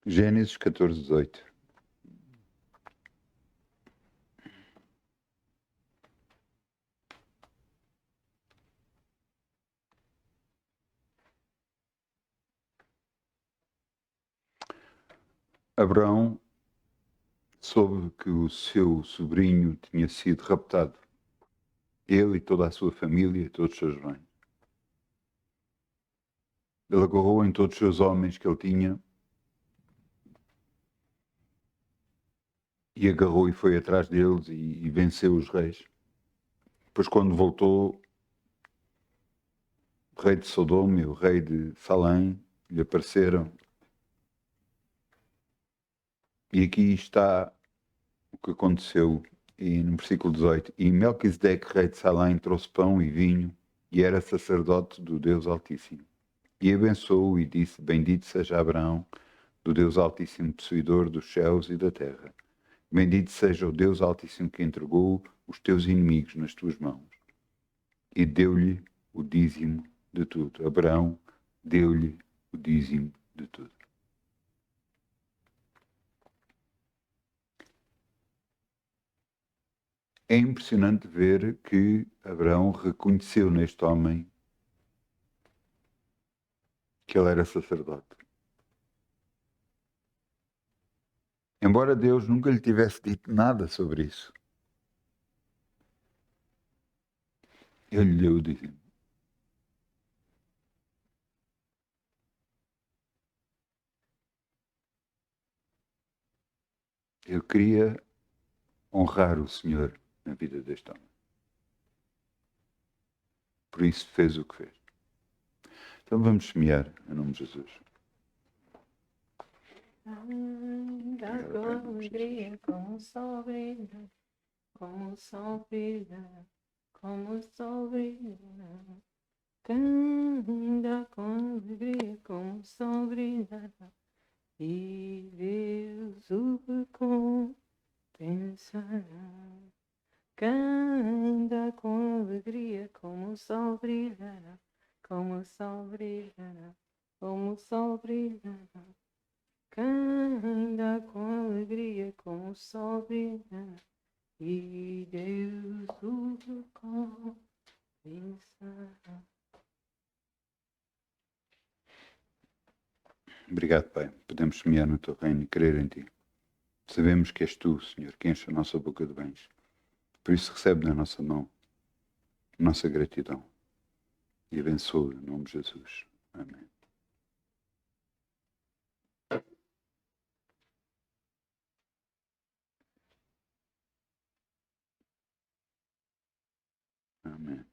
Gênesis 14:18. Abraão soube que o seu sobrinho tinha sido raptado. Ele e toda a sua família, todos os seus bens. Ele agarrou em todos os seus homens que ele tinha e agarrou e foi atrás deles e venceu os reis. Depois, quando voltou, o rei de Sodoma e o rei de Salém lhe apareceram. E aqui está o que aconteceu no versículo 18. E Melquisedeque, rei de Salém, trouxe pão e vinho e era sacerdote do Deus Altíssimo. E abençoou e disse: Bendito seja Abraão, do Deus Altíssimo, possuidor dos céus e da terra. Bendito seja o Deus Altíssimo que entregou os teus inimigos nas tuas mãos. E deu-lhe o dízimo de tudo. Abraão deu-lhe o dízimo de tudo. É impressionante ver que Abraão reconheceu neste homem que ele era sacerdote. Embora Deus nunca lhe tivesse dito nada sobre isso, ele lhe deu o dízimo. Eu queria honrar o Senhor na vida deste homem. Por isso fez o que fez. Então vamos semear em nome de Jesus. Anda com alegria, como o sol brilha, como o sol brilha, como o sol brilha. Anda com alegria, como o sol brilha, e Deus o recompensará. Anda com alegria, como o sol brilhará, como o sol brilhará, como o sol brilhará. Anda com alegria, como o sol brilhará, e Deus o recompensará. Obrigado, Pai. Podemos semear no teu reino e crer em ti. Sabemos que és tu, Senhor, que enche a nossa boca de bens. Por isso recebe na nossa mão a nossa gratidão e abençoa em nome de Jesus. Amém. Amém.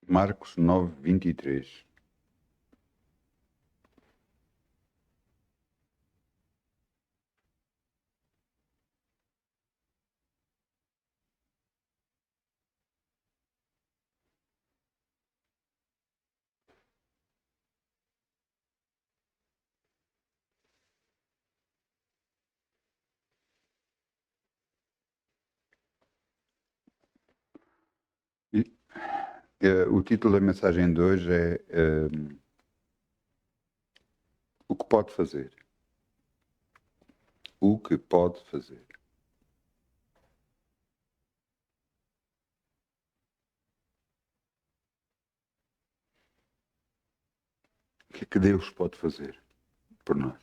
Marcos 9:23. O título da mensagem de hoje é O que pode fazer? O que pode fazer? O que é que Deus pode fazer por nós?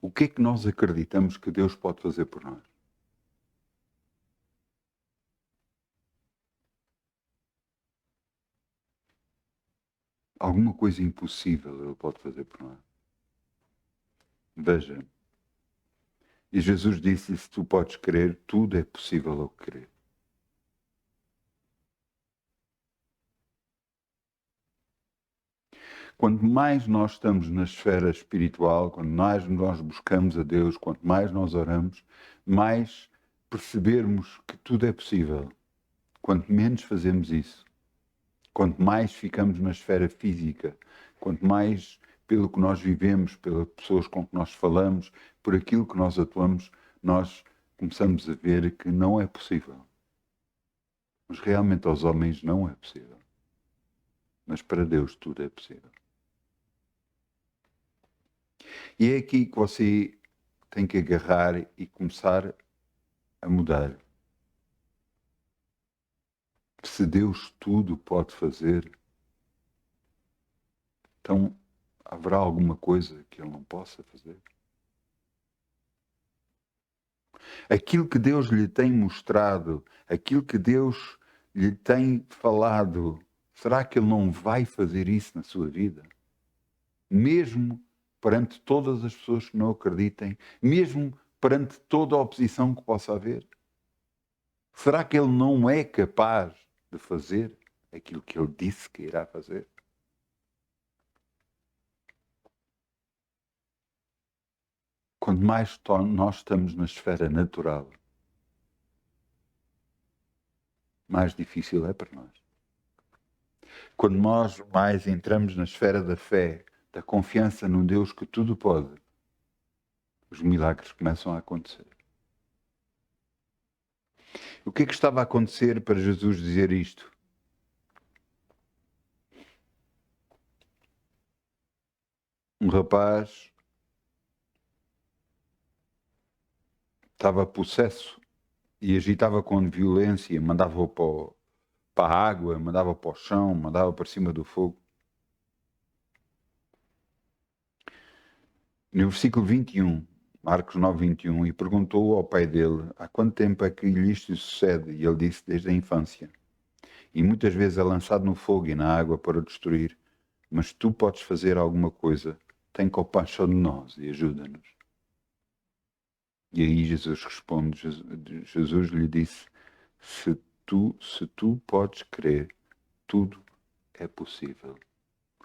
O que é que nós acreditamos que Deus pode fazer por nós? Alguma coisa impossível Ele pode fazer por nós. Veja, e Jesus disse: se tu podes crer, tudo é possível ao crer. Quanto mais nós estamos na esfera espiritual, quanto mais nós buscamos a Deus, quanto mais nós oramos, mais percebermos que tudo é possível. Quanto menos fazemos isso, Quanto mais ficamos na esfera física, quanto mais pelo que nós vivemos, pelas pessoas com que nós falamos, por aquilo que nós atuamos, nós começamos a ver que não é possível. Mas realmente aos homens não é possível. Mas para Deus tudo é possível. E é aqui que você tem que agarrar e começar a mudar. Se Deus tudo pode fazer, então haverá alguma coisa que Ele não possa fazer? Aquilo que Deus lhe tem mostrado, aquilo que Deus lhe tem falado, será que Ele não vai fazer isso na sua vida? Mesmo perante todas as pessoas que não acreditem, mesmo perante toda a oposição que possa haver? Será que Ele não é capaz de fazer aquilo que Ele disse que irá fazer? Quanto mais nós estamos na esfera natural, mais difícil é para nós. Quando nós mais entramos na esfera da fé, da confiança num Deus que tudo pode, os milagres começam a acontecer. O que é que estava a acontecer para Jesus dizer isto? Um rapaz estava possesso e agitava com violência, mandava-o para a água, mandava para o chão, mandava para cima do fogo. No versículo 21, Marcos 9, 21, e perguntou ao pai dele há quanto tempo é que lhe isto sucede? E ele disse, desde a infância. E muitas vezes é lançado no fogo e na água para o destruir, mas tu podes fazer alguma coisa, tem compaixão de nós e ajuda-nos. E aí Jesus responde, Jesus lhe disse, se tu podes crer, tudo é possível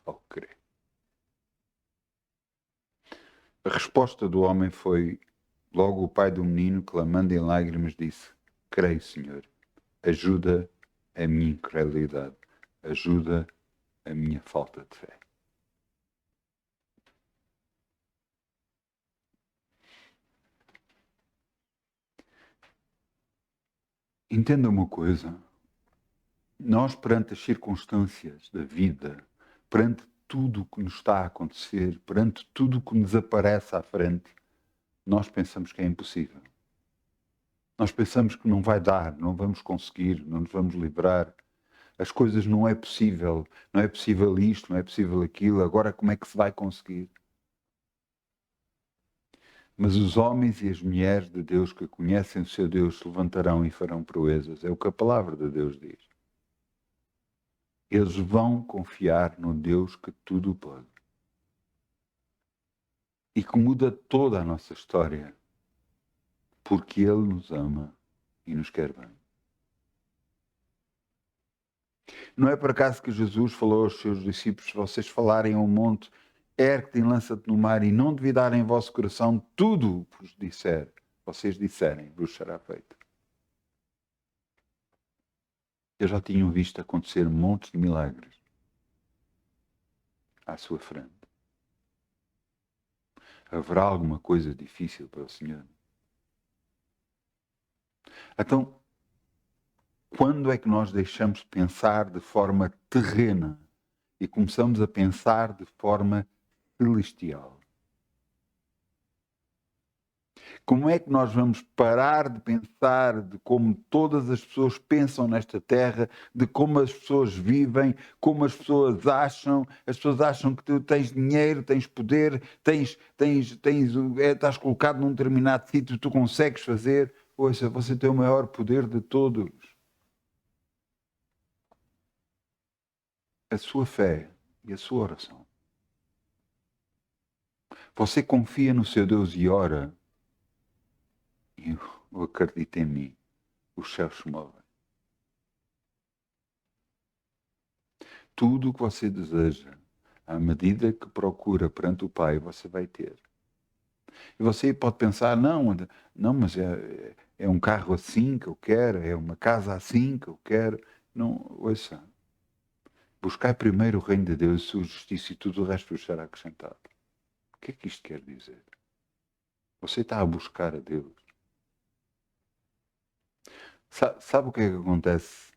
ao crer. A resposta do homem foi, logo o pai do menino, clamando em lágrimas, disse, creio, Senhor, ajuda a minha incredulidade, ajuda a minha falta de fé. Entenda uma coisa, nós perante as circunstâncias da vida, perante tudo o que nos está a acontecer, perante tudo o que nos aparece à frente, nós pensamos que é impossível. Nós pensamos que não vai dar, não vamos conseguir, não nos vamos livrar. As coisas não é possível isto, não é possível aquilo, agora como é que se vai conseguir? Mas os homens e as mulheres de Deus que conhecem o seu Deus se levantarão e farão proezas. É o que a palavra de Deus diz. Eles vão confiar no Deus que tudo pode. E que muda toda a nossa história. Porque Ele nos ama e nos quer bem. Não é por acaso que Jesus falou aos seus discípulos, se vocês falarem ao monte, ergue-te e lança-te no mar, e não duvidarem em vosso coração, tudo o que vos disser, vocês disserem, vos será feito. Eu já tinham visto acontecer montes de milagres à sua frente. Haverá alguma coisa difícil para o Senhor? Então, quando é que nós deixamos de pensar de forma terrena e começamos a pensar de forma celestial? Como é que nós vamos parar de pensar de como todas as pessoas pensam nesta terra, de como as pessoas vivem, como as pessoas acham que tu tens dinheiro, tens poder, estás colocado num determinado sítio, tu consegues fazer. Ouça, você tem o maior poder de todos. A sua fé e a sua oração. Você confia no seu Deus e ora. E eu acredito em mim. Os céus se movem. Tudo o que você deseja, à medida que procura perante o Pai, você vai ter. E você pode pensar, não, mas é um carro assim que eu quero, é uma casa assim que eu quero. Não, ouça. Buscai primeiro o reino de Deus, sua justiça e tudo o resto vos será acrescentado. O que é que isto quer dizer? Você está a buscar a Deus. Sabe o que é que acontece?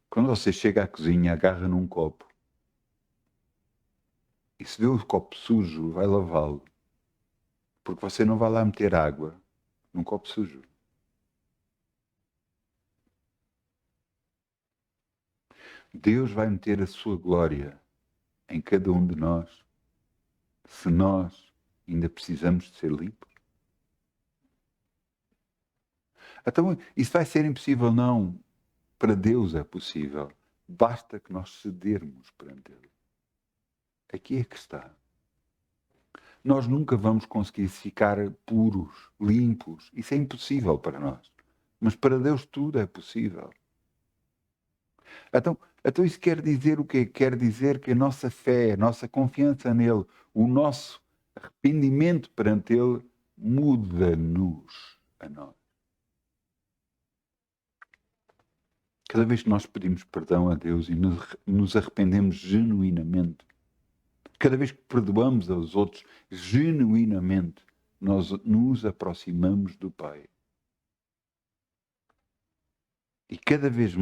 Quando você chega à cozinha, agarra num copo e se vê o copo sujo, vai lavá-lo. Porque você não vai lá meter água num copo sujo. Deus vai meter a sua glória em cada um de nós, se nós ainda precisamos de ser limpos. Então, isso vai ser impossível? Não. Para Deus é possível. Basta que nós cedermos perante Ele. Aqui é que está. Nós nunca vamos conseguir ficar puros, limpos. Isso é impossível para nós. Mas para Deus tudo é possível. Então isso quer dizer o quê? Quer dizer que a nossa fé, a nossa confiança nele, o nosso arrependimento perante Ele muda-nos a nós. Cada vez que nós pedimos perdão a Deus e nos arrependemos genuinamente, cada vez que perdoamos aos outros genuinamente, nós nos aproximamos do Pai. E cada vez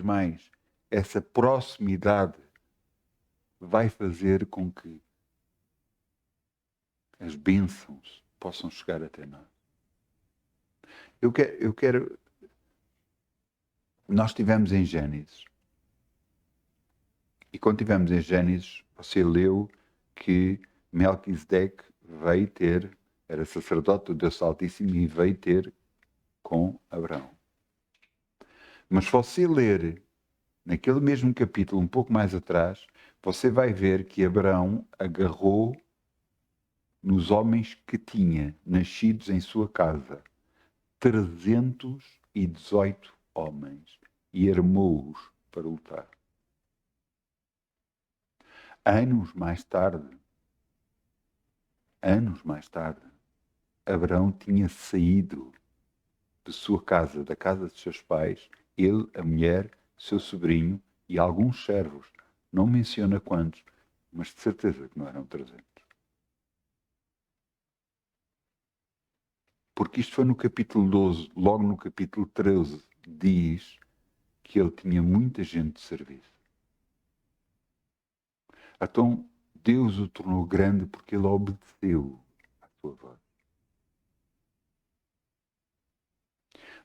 mais, essa proximidade vai fazer com que as bênçãos possam chegar até nós. Eu quero. Nós estivemos em Gênesis. E quando estivemos em Gênesis, você leu que Melquisedeque veio ter, era sacerdote do Deus Altíssimo e veio ter com Abraão. Mas se você ler naquele mesmo capítulo, um pouco mais atrás, você vai ver que Abraão agarrou nos homens que tinha nascidos em sua casa 318 homens e armou-os para lutar. Anos mais tarde, Abraão tinha saído de sua casa, da casa de seus pais, ele, a mulher, seu sobrinho e alguns servos. Não menciona quantos, mas de certeza que não eram 300. Porque isto foi no capítulo 12, logo no capítulo 13, diz que ele tinha muita gente de serviço. Então, Deus o tornou grande porque ele obedeceu à sua voz.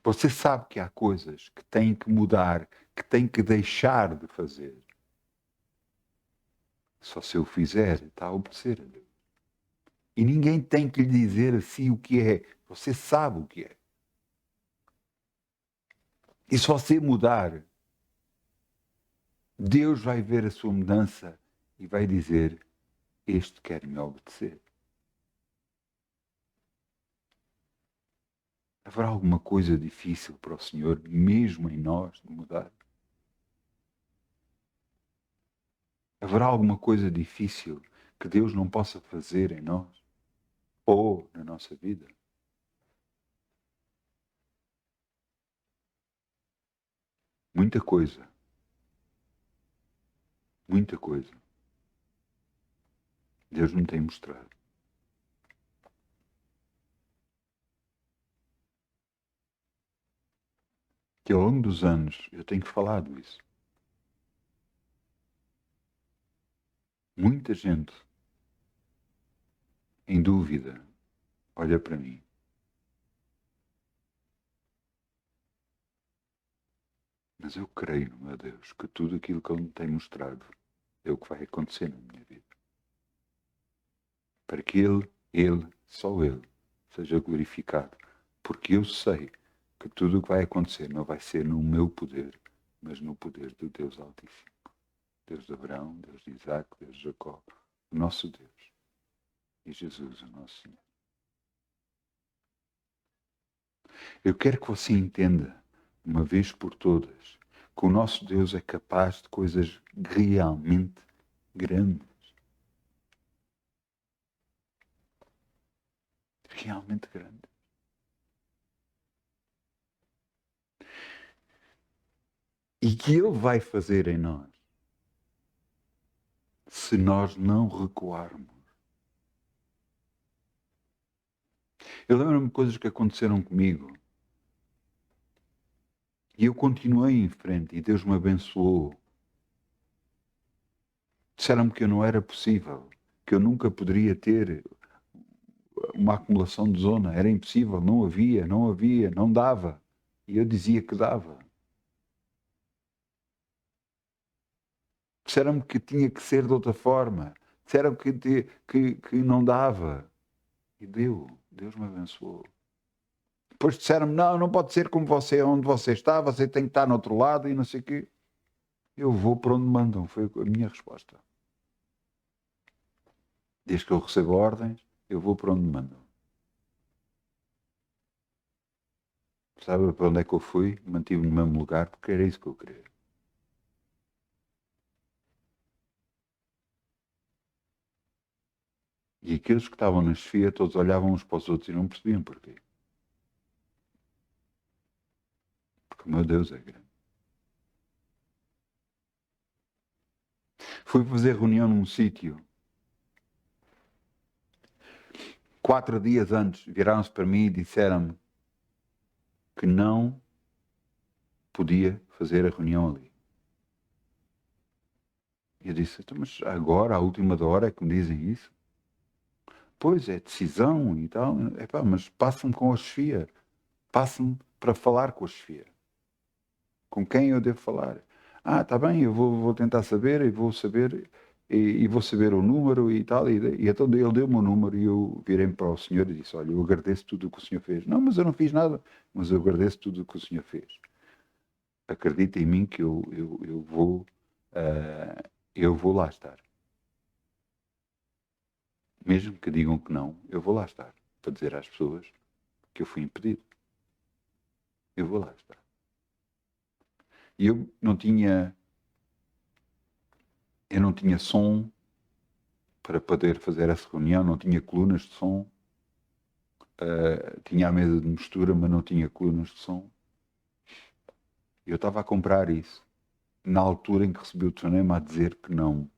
Você sabe que há coisas que tem que mudar, que tem que deixar de fazer. Só se eu fizer, está a obedecer a Deus. E ninguém tem que lhe dizer assim o que é. Você sabe o que é. E se você mudar, Deus vai ver a sua mudança e vai dizer: este quer me obedecer. Haverá alguma coisa difícil para o Senhor, mesmo em nós, de mudar? Haverá alguma coisa difícil que Deus não possa fazer em nós ou na nossa vida? Muita coisa. Muita coisa. Deus me tem mostrado. Que ao longo dos anos eu tenho falado isso. Muita gente em dúvida olha para mim. Mas eu creio no meu Deus que tudo aquilo que Ele me tem mostrado é o que vai acontecer na minha vida. Para que Ele, só Ele, seja glorificado. Porque eu sei que tudo o que vai acontecer não vai ser no meu poder, mas no poder do Deus Altíssimo. Deus de Abraão, Deus de Isaac, Deus de Jacó, o nosso Deus. E Jesus, o nosso Senhor. Eu quero que você entenda, uma vez por todas, que o nosso Deus é capaz de coisas realmente grandes. Realmente grandes. e que Ele vai fazer em nós, se nós não recuarmos. Eu lembro-me de coisas que aconteceram comigo e eu continuei em frente e Deus me abençoou. Disseram-me que eu não era possível, que eu nunca poderia ter uma acumulação de zona. Era impossível, não havia, não dava. E eu dizia que dava. Disseram-me que tinha que ser de outra forma. Disseram que não dava. E Deus me abençoou. Depois disseram-me, não pode ser como você, onde você está, você tem que estar no outro lado e não sei o quê. Eu vou para onde mandam, foi a minha resposta. Desde que eu recebo ordens, eu vou para onde mandam. Sabe para onde é que eu fui? Mantive-me no mesmo lugar porque era isso que eu queria. E aqueles que estavam na chefia todos olhavam uns para os outros e não percebiam porquê. Porque o meu Deus é grande. Fui fazer reunião num sítio. 4 dias antes viraram-se para mim e disseram-me que não podia fazer a reunião ali. E eu disse, então, mas agora, à última da hora, é que me dizem isso? Pois, é decisão e tal. Epá, mas passe-me com a chefia. Passe-me para falar com a chefia. Com quem eu devo falar? Ah, está bem, eu vou tentar saber e vou saber e vou saber o número e tal. E então ele deu-me o número e eu virei para o senhor e disse, olha, eu agradeço tudo o que o senhor fez. Não, mas eu não fiz nada, mas eu agradeço tudo o que o senhor fez. Acredita em mim que eu vou lá estar. Mesmo que digam que não, eu vou lá estar. Para dizer às pessoas que eu fui impedido. Eu vou lá estar. E eu não tinha som para poder fazer essa reunião, não tinha colunas de som, tinha a mesa de mistura, mas não tinha colunas de som. Eu estava a comprar isso. Na altura em que recebi o telefonema a dizer que não.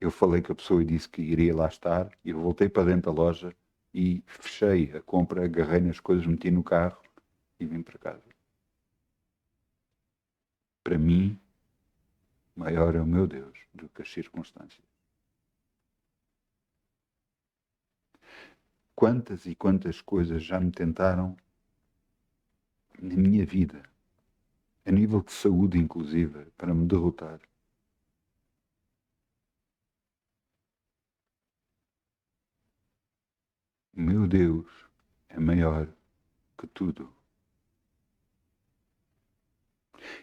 Eu falei com a pessoa e disse que iria lá estar, e eu voltei para dentro da loja e fechei a compra, agarrei nas coisas, meti no carro e vim para casa. Para mim, maior é o meu Deus do que as circunstâncias. Quantas e quantas coisas já me tentaram na minha vida, a nível de saúde inclusive, para me derrotar. O meu Deus é maior que tudo.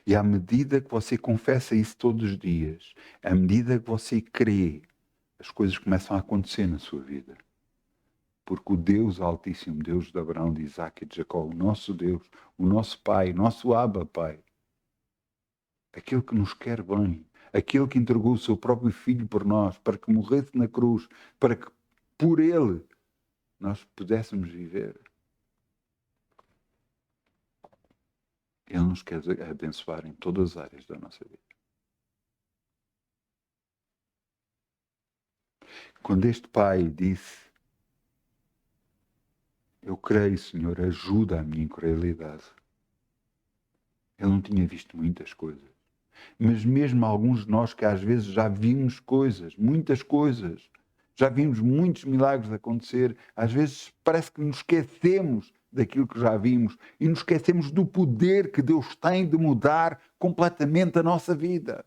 E à medida que você confessa isso todos os dias, à medida que você crê, as coisas começam a acontecer na sua vida. Porque o Deus Altíssimo, Deus de Abraão, de Isaac e de Jacó, o nosso Deus, o nosso Pai, nosso Abba Pai, aquele que nos quer bem, aquele que entregou o seu próprio Filho por nós, para que morresse na cruz, para que por Ele nós pudéssemos viver. Ele nos quer abençoar em todas as áreas da nossa vida. Quando este pai disse, eu creio, Senhor, ajuda a minha incredulidade. Ele não tinha visto muitas coisas. Mas mesmo alguns de nós que às vezes já vimos coisas, muitas coisas, já vimos muitos milagres acontecer, às vezes parece que nos esquecemos daquilo que já vimos e nos esquecemos do poder que Deus tem de mudar completamente a nossa vida.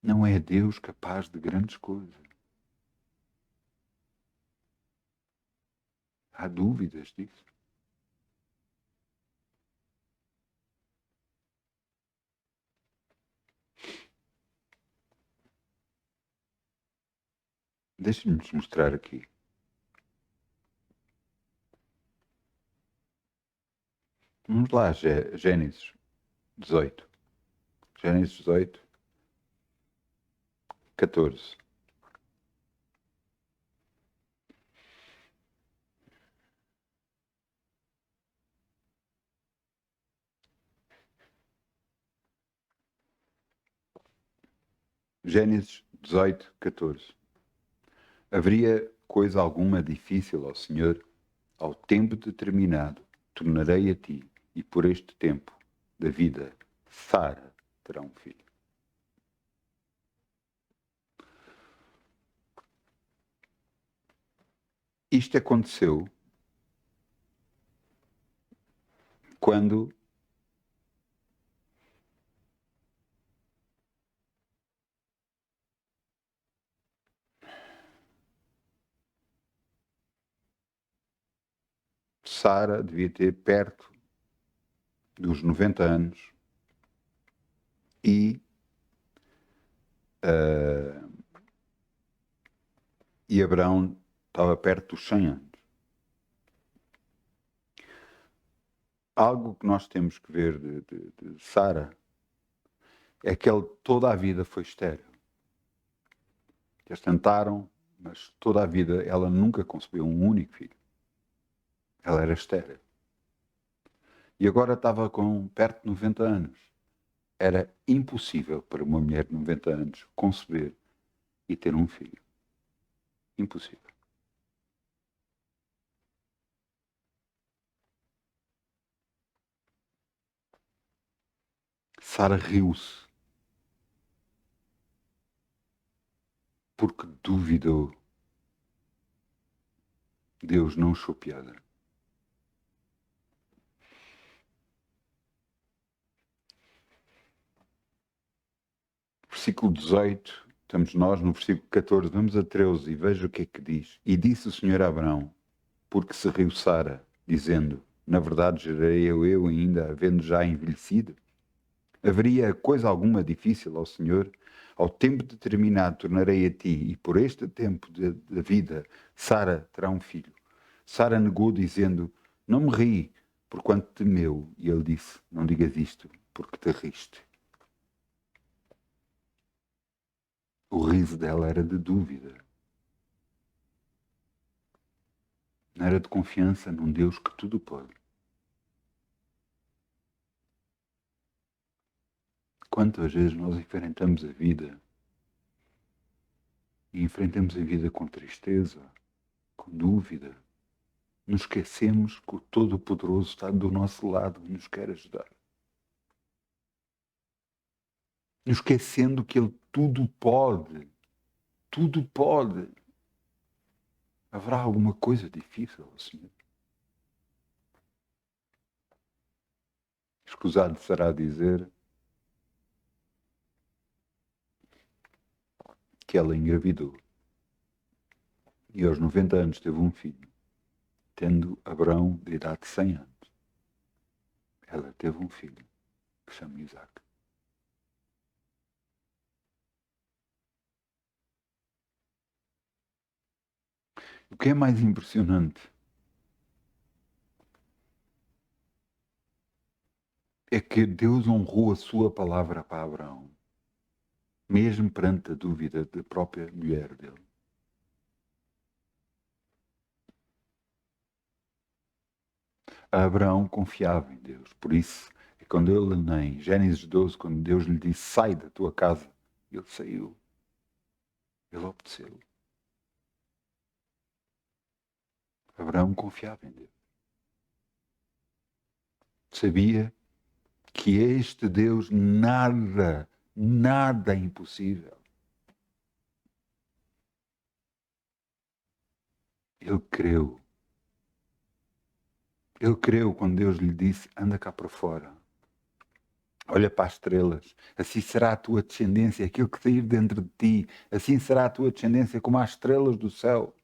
Não é Deus capaz de grandes coisas. Há dúvidas disso? Deixe-me mostrar aqui. Vamos lá, Gênesis 18. Gênesis 18, 14. Gênesis 18, 14. Haveria coisa alguma difícil ao Senhor? Ao tempo determinado, tornarei a ti, e por este tempo da vida, Sara terá um filho. Isto aconteceu quando Sara devia ter perto dos 90 anos e Abraão estava perto dos 100 anos. Algo que nós temos que ver de Sara é que ele toda a vida foi estéril. Eles tentaram, mas toda a vida ela nunca concebeu um único filho. Ela era estéril. E agora estava com perto de 90 anos. Era impossível para uma mulher de 90 anos conceber e ter um filho. Impossível. Sara riu-se porque duvidou. Deus não achou piada. Versículo 18, estamos nós no versículo 14, vamos a 13 e veja o que é que diz. E disse o Senhor a Abraão, porque se riu Sara, dizendo, na verdade gerei eu ainda, havendo já envelhecido? Haveria coisa alguma difícil ao Senhor? Ao tempo determinado tornarei a ti, e por este tempo da vida, Sara terá um filho. Sara negou, dizendo, não me ri, porquanto temeu. E ele disse, não digas isto, porque te riste. O riso dela era de dúvida. Não era de confiança num Deus que tudo pode. Quantas vezes nós enfrentamos a vida e enfrentamos a vida com tristeza, com dúvida. Nos esquecemos que o Todo-Poderoso está do nosso lado e nos quer ajudar. Nos esquecendo que Ele tudo pode. Tudo pode. Haverá alguma coisa difícil ao Senhor? Escusado será dizer que ela engravidou. E aos 90 anos teve um filho, tendo Abraão de idade de 100 anos. Ela teve um filho que se chama Isaac. O que é mais impressionante é que Deus honrou a sua palavra para Abraão, mesmo perante a dúvida da própria mulher dele. Abraão confiava em Deus, por isso é quando ele, em Gênesis 12, quando Deus lhe disse, sai da tua casa, ele saiu, ele obedeceu. Abraão confiava em Deus. Sabia que este Deus nada é impossível. Ele creu. Ele creu quando Deus lhe disse, anda cá para fora. Olha para as estrelas. Assim será a tua descendência, aquilo que sair dentro de ti. Assim será a tua descendência como as estrelas do céu.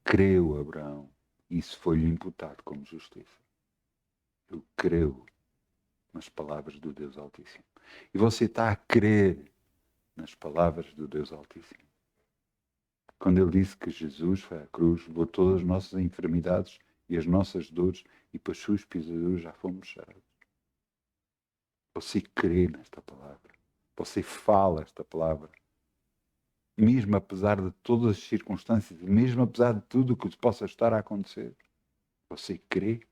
Creu Abraão. Isso foi-lhe imputado como justiça. Ele creu nas palavras do Deus Altíssimo. E você está a crer nas palavras do Deus Altíssimo. Quando ele disse que Jesus foi à cruz, levou todas as nossas enfermidades e as nossas dores, e para as suas pisaduras já fomos sarados. Você crê nesta palavra. Você fala esta palavra. Mesmo apesar de todas as circunstâncias, mesmo apesar de tudo o que possa estar a acontecer. Você crê?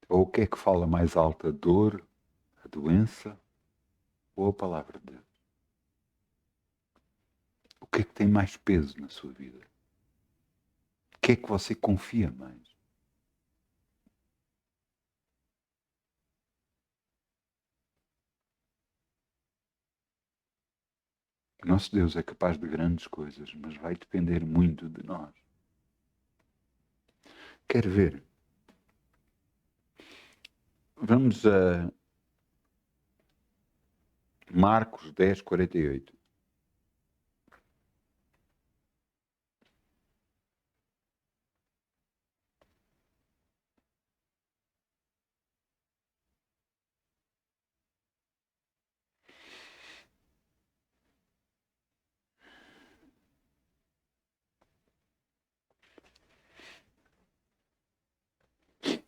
Ou o que é que fala mais alto? A dor, a doença ou a palavra de Deus? O que é que tem mais peso na sua vida? O que é que você confia mais? Nosso Deus é capaz de grandes coisas, mas vai depender muito de nós. Quer ver? Vamos a Marcos 10, 48.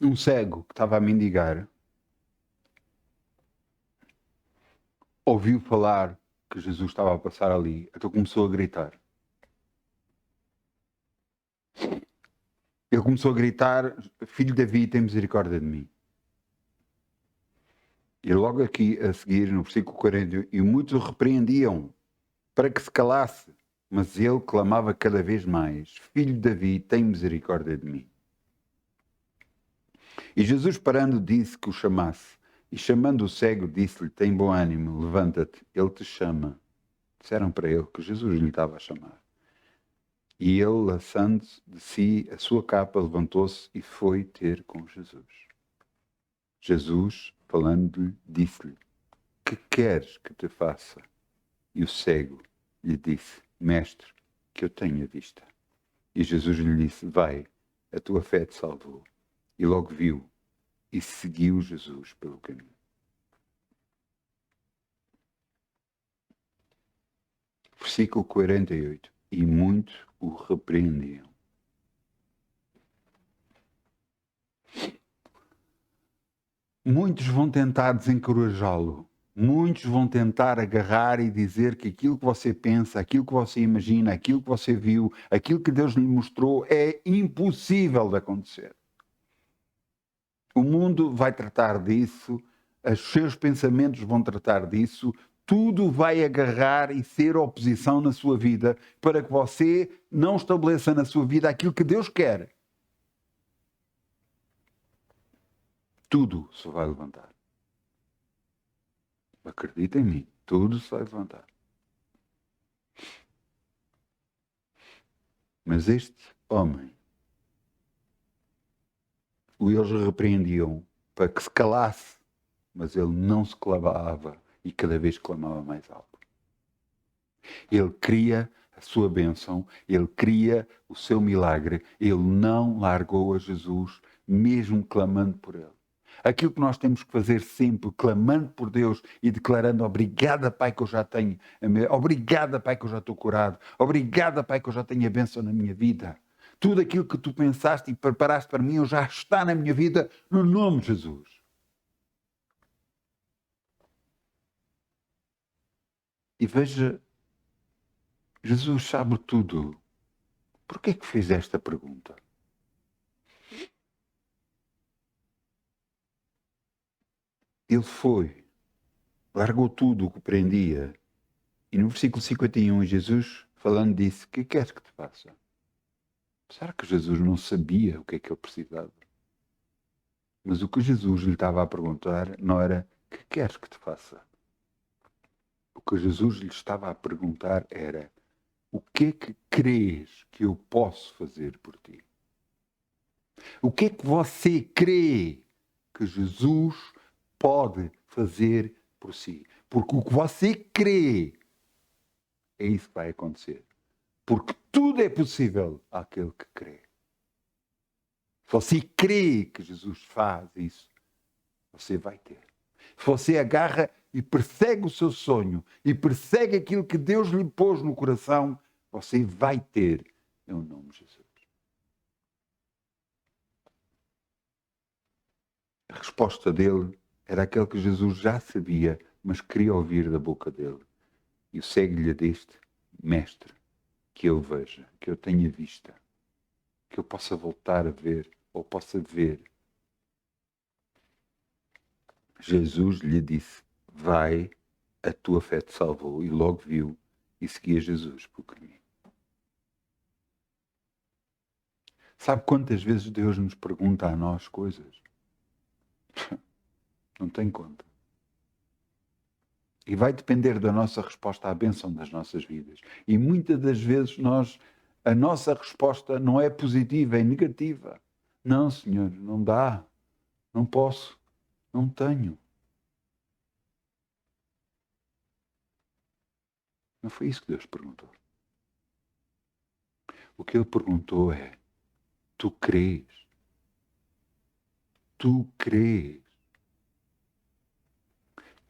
Um cego que estava a mendigar ouviu falar que Jesus estava a passar ali, então começou a gritar. Ele começou a gritar: Filho de Davi, tem misericórdia de mim. E logo aqui a seguir, no versículo 40, e muitos o repreendiam para que se calasse, mas ele clamava cada vez mais: Filho de Davi, tem misericórdia de mim. E Jesus, parando, disse que o chamasse. E chamando o cego, disse-lhe: Tem bom ânimo, levanta-te, ele te chama. Disseram para ele que Jesus lhe estava a chamar. E ele, lançando de si a sua capa, levantou-se e foi ter com Jesus. Jesus, falando-lhe, disse-lhe: Que queres que te faça? E o cego lhe disse: Mestre, que eu tenha vista. E Jesus lhe disse: Vai, a tua fé te salvou. E logo viu e seguiu Jesus pelo caminho. Versículo 48. E muitos o repreendiam. Muitos vão tentar desencorajá-lo. Muitos vão tentar agarrar e dizer que aquilo que você pensa, aquilo que você imagina, aquilo que você viu, aquilo que Deus lhe mostrou é impossível de acontecer. O mundo vai tratar disso, os seus pensamentos vão tratar disso, tudo vai agarrar e ser oposição na sua vida para que você não estabeleça na sua vida aquilo que Deus quer. Tudo se vai levantar. Acredita em mim, tudo se vai levantar. Mas este homem, eles repreendiam para que se calasse, mas ele não se calava e cada vez clamava mais alto. Ele queria a sua bênção, ele queria o seu milagre, ele não largou a Jesus, mesmo clamando por ele. Aquilo que nós temos que fazer sempre, clamando por Deus e declarando: obrigada, Pai, que eu já tenho, obrigada, Pai, que eu já estou curado, obrigada, Pai, que eu já tenho a bênção na minha vida. Tudo aquilo que tu pensaste e preparaste para mim, já está na minha vida, no nome de Jesus. E veja, Jesus sabe tudo. Por que é que fez esta pergunta? Ele foi, largou tudo o que prendia. E no versículo 51, Jesus, falando, disse: que queres que te faça? Será que Jesus não sabia o que é que ele precisava? Mas o que Jesus lhe estava a perguntar não era: que queres que te faça? O que Jesus lhe estava a perguntar era: o que é que crês que eu posso fazer por ti? O que é que você crê que Jesus pode fazer por si? Porque o que você crê é isso que vai acontecer. Porque tudo é possível àquele que crê. Se você crê que Jesus faz isso, você vai ter. Se você agarra e persegue o seu sonho e persegue aquilo que Deus lhe pôs no coração, você vai ter em nome de Jesus. A resposta dele era aquele que Jesus já sabia, mas queria ouvir da boca dele. E o cego lhe disse: Mestre, que eu veja, que eu tenha vista, que eu possa voltar a ver, ou possa ver. Jesus lhe disse: vai, a tua fé te salvou. E logo viu e seguia Jesus pelo caminho. Sabe quantas vezes Deus nos pergunta a nós coisas? Não tem conta. E vai depender da nossa resposta à bênção das nossas vidas. E muitas das vezes a nossa resposta não é positiva, é negativa. Não, Senhor, não dá, não posso, não tenho. Não foi isso que Deus perguntou. O que Ele perguntou é: tu crês? Tu crês?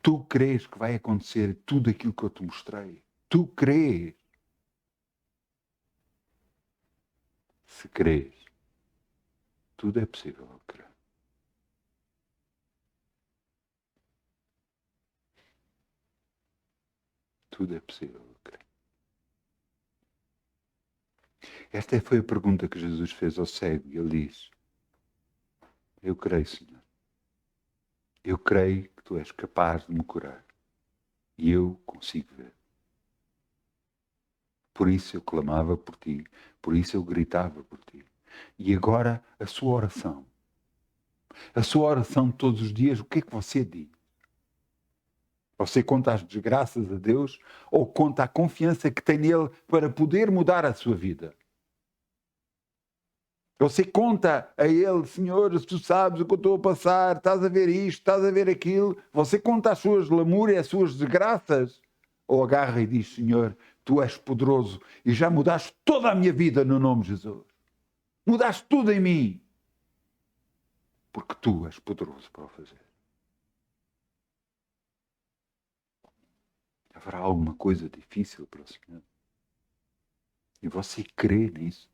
Tu crês que vai acontecer tudo aquilo que eu te mostrei? Tu crês? Se crês, tudo é possível ao crer. Tudo é possível ao crer. Esta foi a pergunta que Jesus fez ao cego. E ele diz: eu creio, Senhor. Eu creio que tu és capaz de me curar. E eu consigo ver. Por isso eu clamava por ti. Por isso eu gritava por ti. E agora a sua oração. A sua oração de todos os dias, o que é que você diz? Você conta as desgraças a Deus ou conta a confiança que tem nele para poder mudar a sua vida? Você conta a ele: Senhor, se tu sabes o que eu estou a passar, estás a ver isto, estás a ver aquilo. Você conta as suas lamúrias, as suas desgraças? Ou agarra e diz: Senhor, tu és poderoso e já mudaste toda a minha vida no nome de Jesus. Mudaste tudo em mim. Porque tu és poderoso para o fazer. Haverá alguma coisa difícil para o Senhor? E você crê nisso?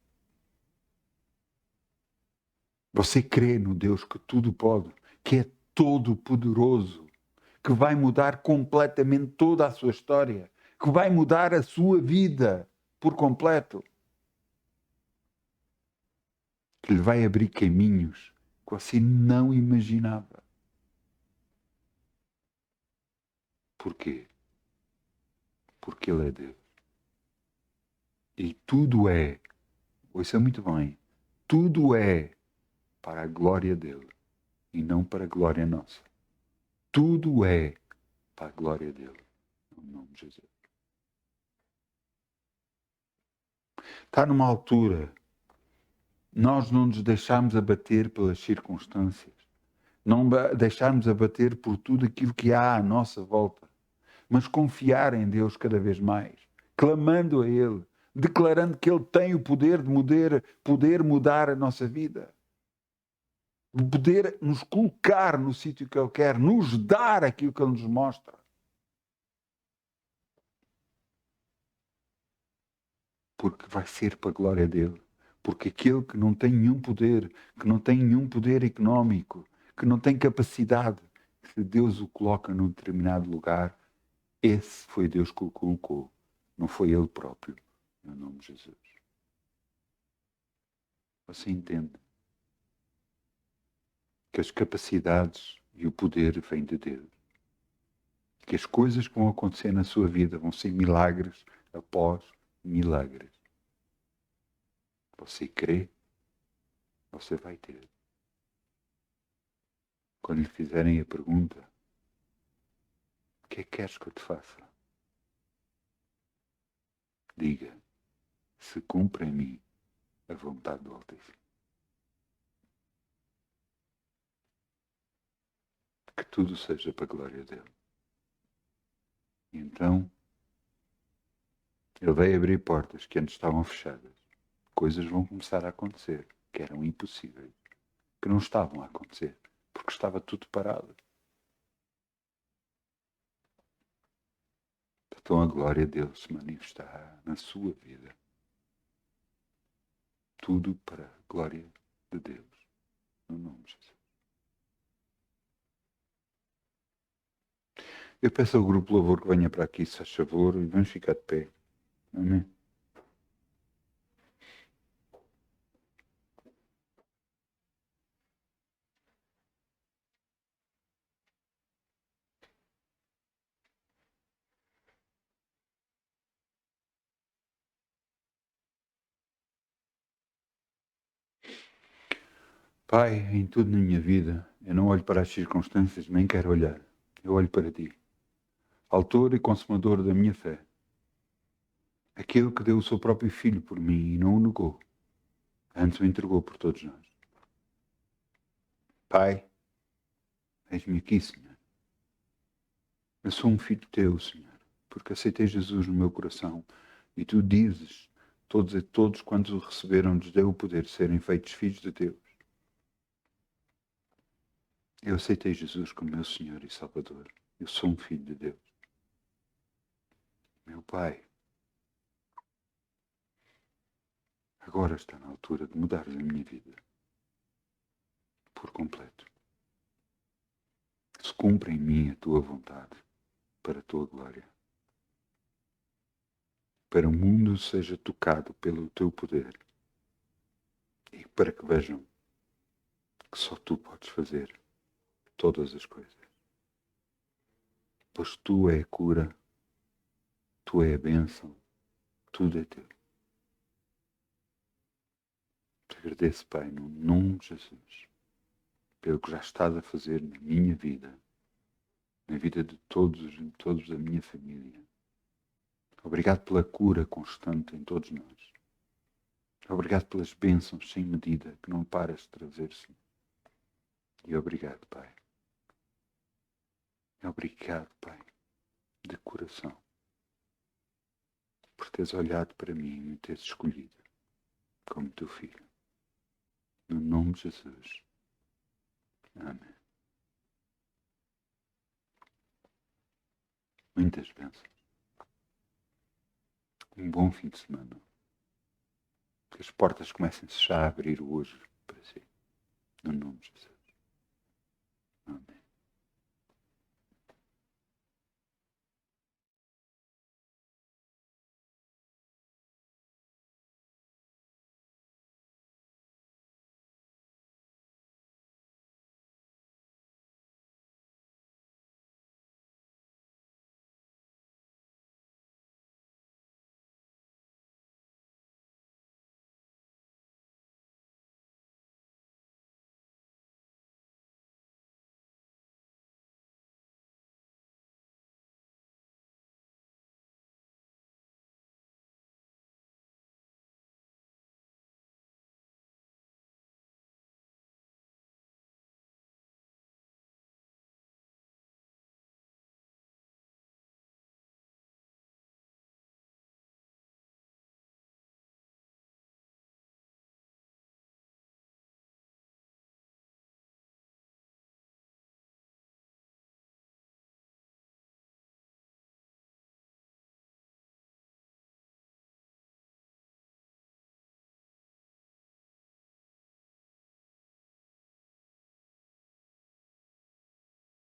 Você crê no Deus que tudo pode, que é todo poderoso, que vai mudar completamente toda a sua história, que vai mudar a sua vida por completo, que lhe vai abrir caminhos que você não imaginava. Porquê? Porque Ele é Deus. E tudo é, ouça muito bem, tudo é para a glória dele e não para a glória nossa. Tudo é para a glória dele, no nome de Jesus. Está numa altura, nós não nos deixarmos abater pelas circunstâncias, não deixarmos abater por tudo aquilo que há à nossa volta, mas confiar em Deus cada vez mais, clamando a Ele, declarando que Ele tem o poder de poder mudar a nossa vida, de poder nos colocar no sítio que Ele quer, nos dar aquilo que Ele nos mostra. Porque vai ser para a glória dele. Porque aquele que não tem nenhum poder, que não tem nenhum poder económico, que não tem capacidade, se Deus o coloca num determinado lugar, esse foi Deus que o colocou, não foi ele próprio, no nome de Jesus. Você entende que as capacidades e o poder vêm de Deus. Que as coisas que vão acontecer na sua vida vão ser milagres após milagres. Você crê, você vai ter. Quando lhe fizerem a pergunta: o que é que queres que eu te faça? Diga: se cumpre em mim a vontade do Altíssimo. Que tudo seja para a glória dele. E então, ele vai abrir portas que antes estavam fechadas. Coisas vão começar a acontecer que eram impossíveis, que não estavam a acontecer, porque estava tudo parado. Então a glória dele se manifestará na sua vida. Tudo para a glória de Deus, no nome de Jesus. Eu peço ao grupo Louvor que venha para aqui, se faz favor, e vamos ficar de pé. Amém. Pai, em tudo na minha vida, eu não olho para as circunstâncias, nem quero olhar. Eu olho para Ti, autor e consumador da minha fé. Aquele que deu o seu próprio Filho por mim e não o negou, antes o entregou por todos nós. Pai, eis-me aqui, Senhor. Eu sou um filho Teu, Senhor, porque aceitei Jesus no meu coração e Tu dizes, todos quantos o receberam, lhes deu o poder de serem feitos filhos de Deus. Eu aceitei Jesus como meu Senhor e Salvador. Eu sou um filho de Deus. Meu Pai, agora está na altura de mudares a minha vida por completo. Se cumpra em mim a Tua vontade para a Tua glória. Para o mundo seja tocado pelo Teu poder e para que vejam que só Tu podes fazer todas as coisas. Pois Tu é a cura, Tu é a bênção, tudo é Teu. Te agradeço, Pai, no nome de Jesus, pelo que já estás a fazer na minha vida, na vida de todos da minha família. Obrigado pela cura constante em todos nós. Obrigado pelas bênçãos sem medida que não paras de trazer-se. E obrigado, Pai. Obrigado, Pai, de coração, por teres olhado para mim e me teres escolhido como teu filho. No nome de Jesus. Amém. Muitas bênçãos. Um bom fim de semana. Que as portas comecem-se já a abrir hoje para si. No nome de Jesus.